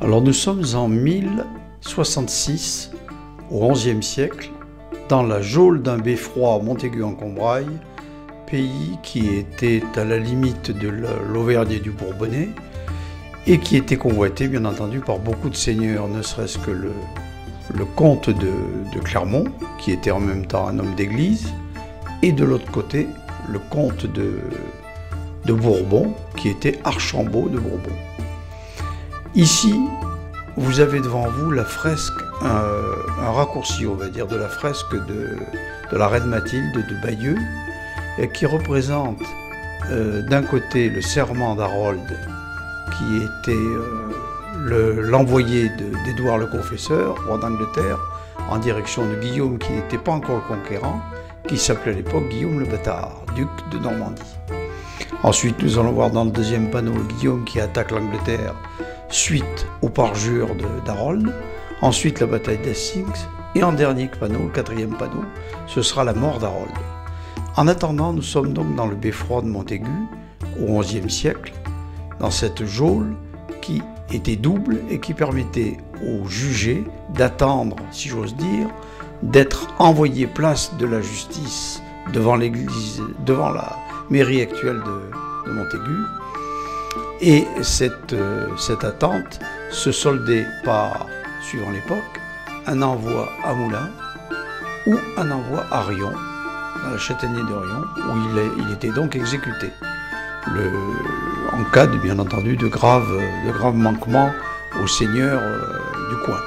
Alors nous sommes en 1066, au XIe siècle, dans la geôle d'un beffroi à Montaigu-en-Combraille, pays qui était à la limite de l'Auvergne et du Bourbonnais, et qui était convoité bien entendu par beaucoup de seigneurs, ne serait-ce que le comte de Clermont, qui était en même temps un homme d'église, et de l'autre côté, le comte de Bourbon, qui était Archambault de Bourbon. Ici, vous avez devant vous la fresque, un raccourci, on va dire, de la fresque de la reine Mathilde de Bayeux, qui représente d'un côté le serment d'Harold, qui était l'envoyé d'Édouard le Confesseur, roi d'Angleterre, en direction de Guillaume, qui n'était pas encore le conquérant, qui s'appelait à l'époque Guillaume le Bâtard, duc de Normandie. Ensuite, nous allons voir dans le deuxième panneau Guillaume qui attaque l'Angleterre suite au parjure d'Harold. Ensuite, la bataille d'Hastings. Et en dernier panneau, le quatrième panneau, ce sera la mort d'Harold. En attendant, nous sommes donc dans le beffroi de Montaigu, au XIe siècle, dans cette geôle qui était double et qui permettait aux jugés d'attendre, si j'ose dire, d'être envoyés place de la justice devant l'église, devant la mairie actuelle de Montaigu. Et cette attente se soldait par, suivant l'époque, un envoi à Moulins ou un envoi à Riom, dans la châtaignée de Riom, où il était donc exécuté. En cas, bien entendu, de graves manquements au seigneur du coin,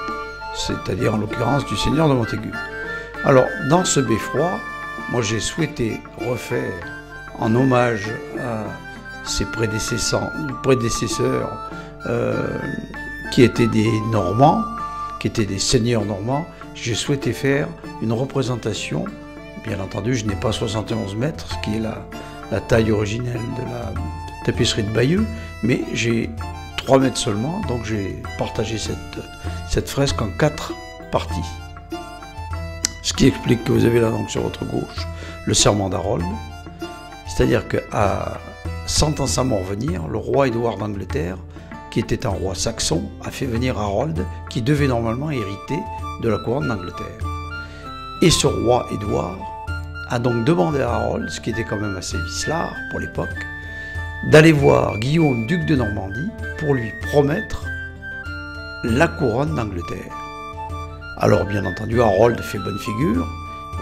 c'est-à-dire en l'occurrence du seigneur de Montaigu. Alors, dans ce beffroi, moi j'ai souhaité refaire en hommage à ses prédécesseurs qui étaient des Normands, qui étaient des seigneurs normands, j'ai souhaité faire une représentation. Bien entendu, je n'ai pas 71 mètres, ce qui est la taille originelle de la tapisserie de Bayeux, mais j'ai 3 mètres seulement, donc j'ai partagé cette fresque en 4 parties. Ce qui explique que vous avez là donc sur votre gauche le serment d'Harold, c'est-à-dire qu'à 100 ans sa mort venir, le roi Édouard d'Angleterre, qui était un roi saxon, a fait venir Harold, qui devait normalement hériter de la couronne d'Angleterre. Et ce roi Édouard a donc demandé à Harold, ce qui était quand même assez vicelard pour l'époque, d'aller voir Guillaume, duc de Normandie, pour lui promettre la couronne d'Angleterre. Alors bien entendu, Harold fait bonne figure,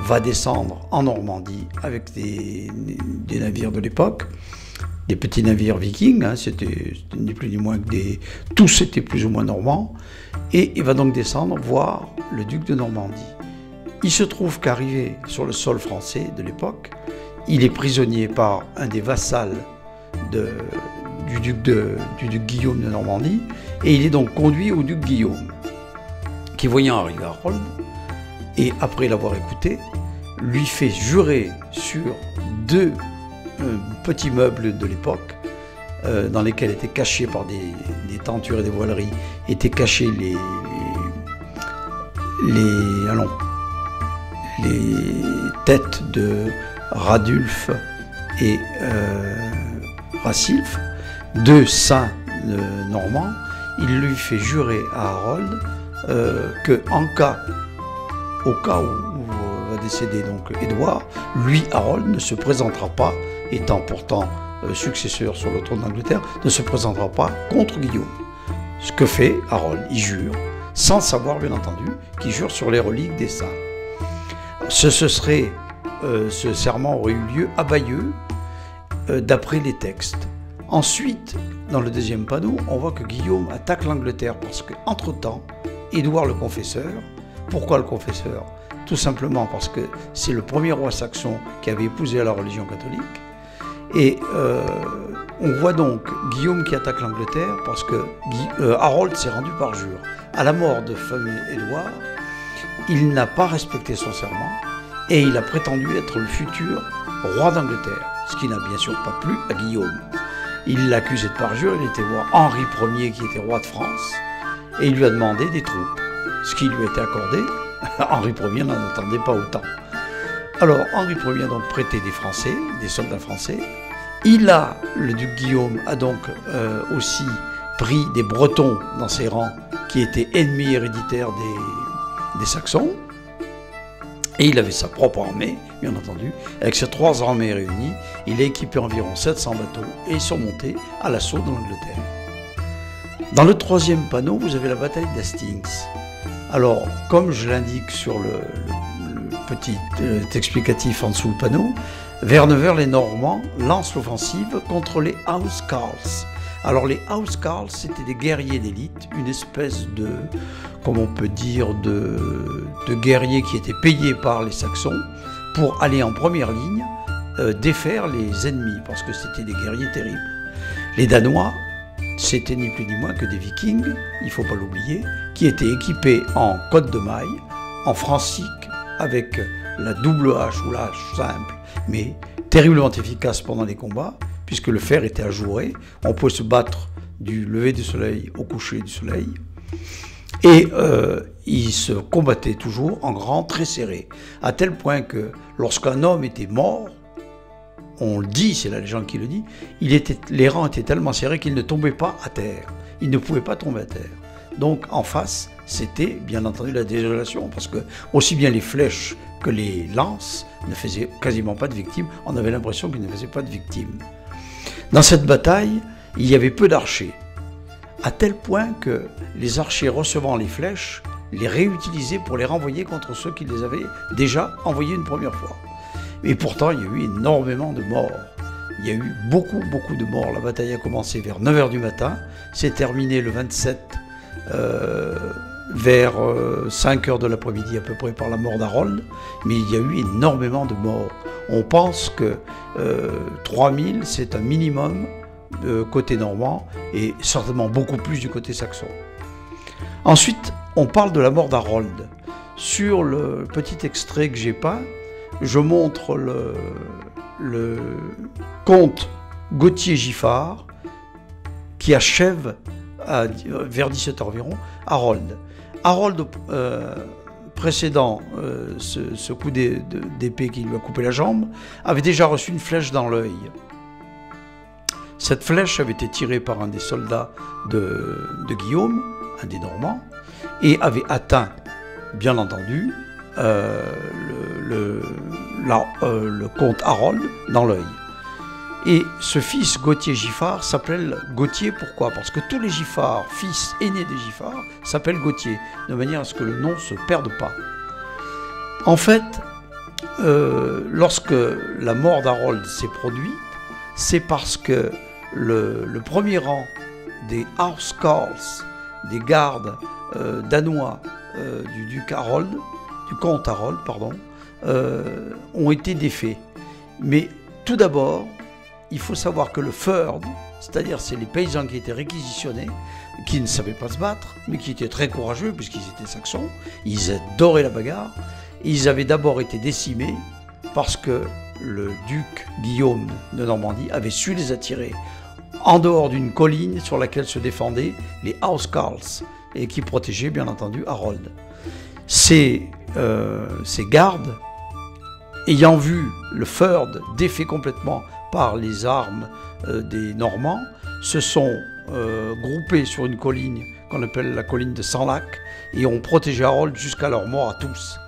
va descendre en Normandie avec des navires de l'époque, des petits navires vikings, hein, c'était ni plus ni moins que tous étaient plus ou moins normands, et il va donc descendre voir le duc de Normandie. Il se trouve qu'arrivé sur le sol français de l'époque, il est prisonnier par un des vassals du duc Guillaume de Normandie, et il est donc conduit au duc Guillaume, qui voyant arriver Harold, et après l'avoir écouté, lui fait jurer sur 2 petits meubles de l'époque, dans lesquels étaient cachés par des tentures et des voileries, étaient cachés les têtes de Radulf et Rassilf, 2 saints normands. Il lui fait jurer à Harold au cas où va décéder donc Édouard, lui, Harold, ne se présentera pas, étant pourtant successeur sur le trône d'Angleterre, ne se présentera pas contre Guillaume. Ce que fait Harold, il jure, sans savoir bien entendu qu'il jure sur les reliques des saints. Ce serment aurait eu lieu à Bayeux, d'après les textes. Ensuite, dans le deuxième panneau, on voit que Guillaume attaque l'Angleterre parce qu'entre-temps, Édouard le Confesseur, pourquoi le Confesseur? Tout simplement parce que c'est le premier roi saxon qui avait épousé la religion catholique. Et on voit donc Guillaume qui attaque l'Angleterre parce que Harold s'est rendu parjure. À la mort de fameux Édouard, il n'a pas respecté son serment et il a prétendu être le futur roi d'Angleterre, ce qui n'a bien sûr pas plu à Guillaume. Il l'a accusé de parjure, il était voir Henri Ier qui était roi de France et il lui a demandé des troupes, ce qui lui a été accordé. Henri Ier n'en attendait pas autant. Alors Henri Ier a donc prêté des Français, des soldats français. Le duc Guillaume a donc aussi pris des Bretons dans ses rangs, qui étaient ennemis héréditaires des Saxons. Et il avait sa propre armée, bien entendu. Avec ces 3 armées réunies, il a équipé environ 700 bateaux et ils sont montés à l'assaut de l'Angleterre. Dans le 3e panneau, vous avez la bataille d'Hastings. Alors, comme je l'indique sur le petit explicatif en dessous du panneau, vers 9h, les Normands lancent l'offensive contre les Housecarls. Alors les Housecarls, c'était des guerriers d'élite, une espèce de, comme on peut dire, de guerriers qui étaient payés par les Saxons pour aller en première ligne défaire les ennemis, parce que c'était des guerriers terribles. Les Danois, c'était ni plus ni moins que des Vikings, il ne faut pas l'oublier, qui étaient équipés en côte de maille, en francique, avec la double hache ou la hache simple, mais terriblement efficace pendant les combats, puisque le fer était ajouré, on pouvait se battre du lever du soleil au coucher du soleil, et ils se combattaient toujours en rang très serré, à tel point que lorsqu'un homme était mort, on le dit, c'est la légende qui le dit, les rangs étaient tellement serrés qu'il ne tombait pas à terre, il ne pouvait pas tomber à terre. Donc en face, c'était bien entendu la désolation, parce que aussi bien les flèches que les lances ne faisaient quasiment pas de victimes, on avait l'impression qu'ils ne faisaient pas de victimes. Dans cette bataille, il y avait peu d'archers, à tel point que les archers recevant les flèches les réutilisaient pour les renvoyer contre ceux qui les avaient déjà envoyés une première fois. Et pourtant, il y a eu énormément de morts. Il y a eu beaucoup de morts. La bataille a commencé vers 9h du matin, s'est terminée le 27 vers 5h de l'après-midi à peu près par la mort d'Harold, mais il y a eu énormément de morts. On pense que 3000 c'est un minimum côté normand et certainement beaucoup plus du côté saxon. Ensuite, on parle de la mort d'Harold. Sur le petit extrait que j'ai peint, je montre le comte Gauthier-Giffard qui achève vers 17h environ Harold. Harold, précédant ce coup d'épée qui lui a coupé la jambe, avait déjà reçu une flèche dans l'œil. Cette flèche avait été tirée par un des soldats de Guillaume, un des Normands, et avait atteint, bien entendu, le comte Harold dans l'œil. Et ce fils Gauthier-Giffard s'appelle Gauthier, pourquoi? Parce que tous les Giffards, fils aînés des Giffards, s'appellent Gauthier, de manière à ce que le nom ne se perde pas. En fait, lorsque la mort d'Harold s'est produite, c'est parce que le premier rang des Housecarls, des gardes danois du duc Harold, du comte Harold, pardon, ont été défaits. Mais tout d'abord, il faut savoir que le Fyrd, c'est-à-dire c'est les paysans qui étaient réquisitionnés, qui ne savaient pas se battre, mais qui étaient très courageux puisqu'ils étaient saxons, ils adoraient la bagarre, et ils avaient d'abord été décimés parce que le duc Guillaume de Normandie avait su les attirer en dehors d'une colline sur laquelle se défendaient les Housecarls et qui protégeaient bien entendu Harold. Ces gardes, ayant vu le Fyrd défait complètement par les armes des Normands, se sont groupés sur une colline qu'on appelle la colline de Senlac et ont protégé Harold jusqu'à leur mort à tous.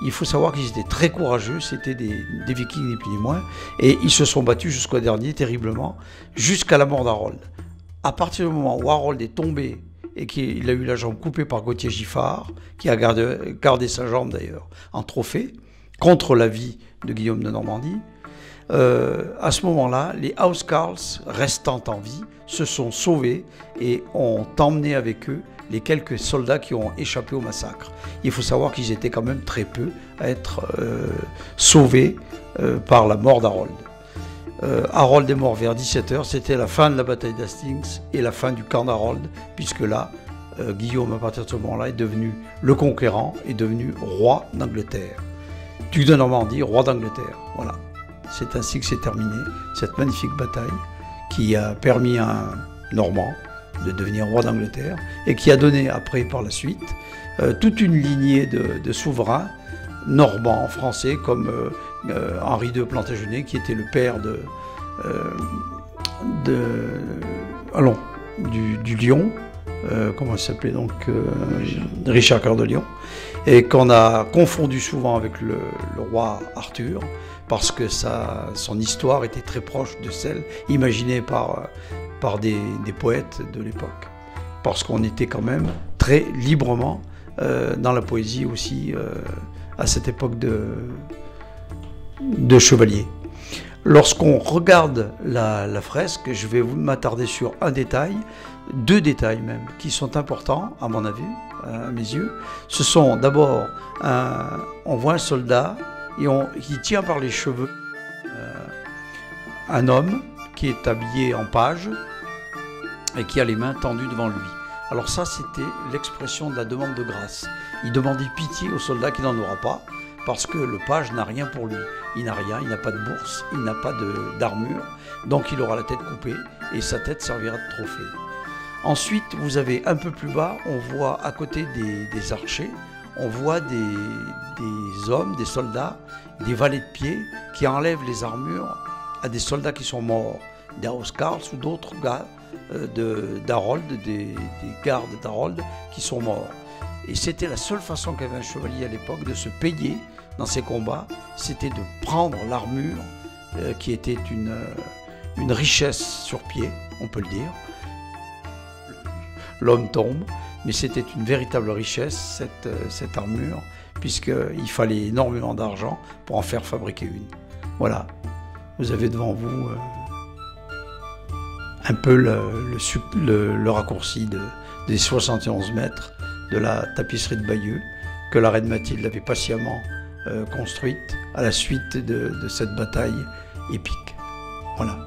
Il faut savoir qu'ils étaient très courageux, c'était des Vikings ni plus ni moins, et ils se sont battus jusqu'au dernier terriblement, jusqu'à la mort d'Harold. À partir du moment où Harold est tombé et qu'il a eu la jambe coupée par Gauthier-Giffard, qui a gardé sa jambe d'ailleurs en trophée, contre la vie de Guillaume de Normandie, à ce moment-là, les Housecarls restant en vie se sont sauvés et ont emmené avec eux les quelques soldats qui ont échappé au massacre. Il faut savoir qu'ils étaient quand même très peu à être sauvés par la mort d'Harold. Harold est mort vers 17h, c'était la fin de la bataille d'Hastings et la fin du camp d'Harold, puisque là, Guillaume, à partir de ce moment-là, est devenu le conquérant, est devenu roi d'Angleterre. Duc de Normandie, roi d'Angleterre. Voilà. C'est ainsi que s'est terminée cette magnifique bataille qui a permis à un Normand de devenir roi d'Angleterre et qui a donné après, par la suite, toute une lignée de souverains normands, français, comme Henri II Plantagenet, qui était le père du lion, comment il s'appelait donc, Richard Cœur de Lion, et qu'on a confondu souvent avec le roi Arthur, parce que son histoire était très proche de celle imaginée par des poètes de l'époque. Parce qu'on était quand même très librement dans la poésie aussi à cette époque de chevalier. Lorsqu'on regarde la fresque, je vais m'attarder sur un détail, deux détails même, qui sont importants à mon avis, à mes yeux. Ce sont d'abord, on voit un soldat qui tient par les cheveux un homme qui est habillé en page et qui a les mains tendues devant lui. Alors ça, c'était l'expression de la demande de grâce. Il demandait pitié au soldat qui n'en aura pas, parce que le page n'a rien pour lui. Il n'a rien, il n'a pas de bourse, il n'a pas d'armure, donc il aura la tête coupée et sa tête servira de trophée. Ensuite, vous avez un peu plus bas, on voit à côté des archers, on voit des hommes, des soldats, des valets de pied qui enlèvent les armures à des soldats qui sont morts, d'Auskarls ou d'autres gars d'Harold, des gardes d'Harold qui sont morts. Et c'était la seule façon qu'avait un chevalier à l'époque de se payer dans ses combats, c'était de prendre l'armure qui était une richesse sur pied, on peut le dire. L'homme tombe, mais c'était une véritable richesse, cette armure, puisqu'il fallait énormément d'argent pour en faire fabriquer une. Voilà, vous avez devant vous un peu le raccourci des 71 mètres de la tapisserie de Bayeux, que la reine Mathilde avait patiemment construite à la suite de cette bataille épique. Voilà.